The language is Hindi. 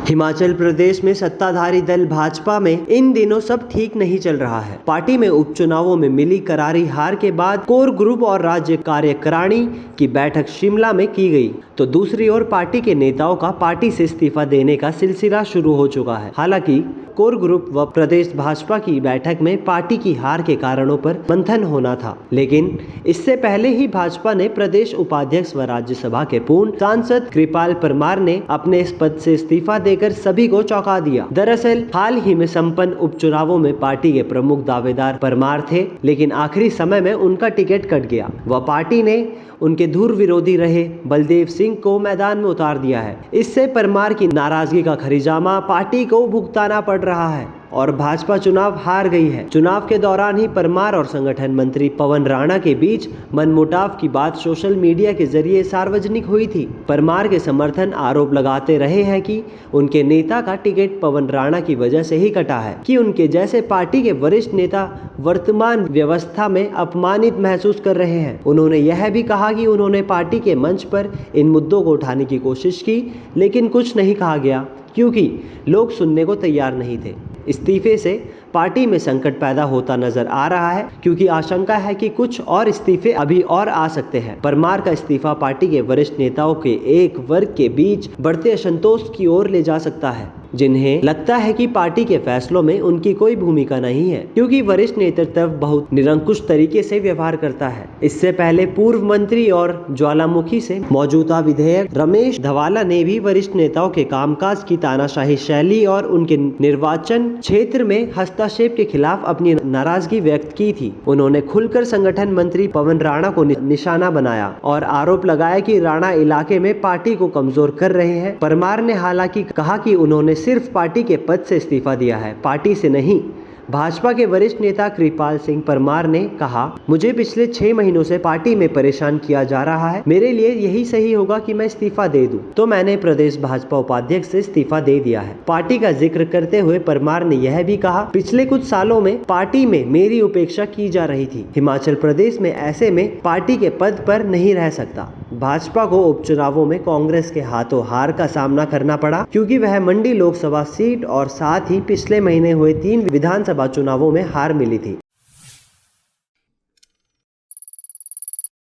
हिमाचल प्रदेश में सत्ताधारी दल भाजपा में इन दिनों सब ठीक नहीं चल रहा है। पार्टी में उपचुनावों में मिली करारी हार के बाद कोर ग्रुप और राज्य कार्यकारिणी की बैठक शिमला में की गई, तो दूसरी ओर पार्टी के नेताओं का पार्टी से इस्तीफा देने का सिलसिला शुरू हो चुका है। हालांकि कोर ग्रुप व प्रदेश भाजपा की बैठक में पार्टी की हार के कारणों पर मंथन होना था, लेकिन इससे पहले ही भाजपा ने प्रदेश उपाध्यक्ष व राज्यसभा के पूर्ण सांसद कृपाल परमार ने अपने इस पद से इस्तीफा देकर सभी को चौंका दिया। दरअसल हाल ही में संपन्न उपचुनावों में पार्टी के प्रमुख दावेदार परमार थे, लेकिन आखिरी समय में उनका टिकट कट गया व पार्टी ने उनके धुर विरोधी रहे बलदेव सिंह को मैदान में उतार दिया है। इससे परमार की नाराजगी का खरीजामा पार्टी को भुगताना पड़ रहा है और भाजपा चुनाव हार गई है। चुनाव के दौरान ही परमार और संगठन मंत्री पवन राणा के बीच मनमुटाव की बात सोशल मीडिया के जरिए सार्वजनिक हुई थी। परमार के समर्थन आरोप लगाते रहे हैं कि उनके नेता का टिकट पवन राणा की वजह से ही कटा है, कि उनके जैसे पार्टी के वरिष्ठ नेता वर्तमान व्यवस्था में अपमानित महसूस कर रहे हैं। उन्होंने यह भी कहा कि उन्होंने पार्टी के मंच पर इन मुद्दों को उठाने की कोशिश की, लेकिन कुछ नहीं कहा गया क्योंकि लोग सुनने को तैयार नहीं थे। इस्तीफे से पार्टी में संकट पैदा होता नजर आ रहा है, क्योंकि आशंका है कि कुछ और इस्तीफे अभी और आ सकते हैं। परमार का इस्तीफा पार्टी के वरिष्ठ नेताओं के एक वर्ग के बीच बढ़ते असंतोष की ओर ले जा सकता है, जिन्हें लगता है कि पार्टी के फैसलों में उनकी कोई भूमिका नहीं है, क्योंकि वरिष्ठ नेतृत्व बहुत निरंकुश तरीके से व्यवहार करता है। इससे पहले पूर्व मंत्री और ज्वालामुखी से मौजूदा विधायक रमेश धवाला ने भी वरिष्ठ नेताओं के कामकाज की तानाशाही शैली और उनके निर्वाचन क्षेत्र में हस्तक्षेप के खिलाफ अपनी नाराजगी व्यक्त की थी। उन्होंने खुलकर संगठन मंत्री पवन राणा को निशाना बनाया और आरोप लगाया कि राणा इलाके में पार्टी को कमजोर कर रहे हैं। परमार ने हालांकि कहा कि उन्होंने सिर्फ पार्टी के पद से इस्तीफा दिया है, पार्टी से नहीं। भाजपा के वरिष्ठ नेता कृपाल सिंह परमार ने कहा, मुझे पिछले 6 महीनों से पार्टी में परेशान किया जा रहा है। मेरे लिए यही सही होगा कि मैं इस्तीफा दे दूं, तो मैंने प्रदेश भाजपा उपाध्यक्ष से इस्तीफा दे दिया है। पार्टी का जिक्र करते हुए परमार ने यह भी कहा, पिछले कुछ सालों में पार्टी में मेरी उपेक्षा की जा रही थी। हिमाचल प्रदेश में ऐसे में पार्टी के पद पर नहीं रह सकता। भाजपा को उपचुनावों में कांग्रेस के हाथों हार का सामना करना पड़ा, क्योंकि वह मंडी लोकसभा सीट और साथ ही पिछले महीने हुए 3 विधानसभा चुनावों में हार मिली थी।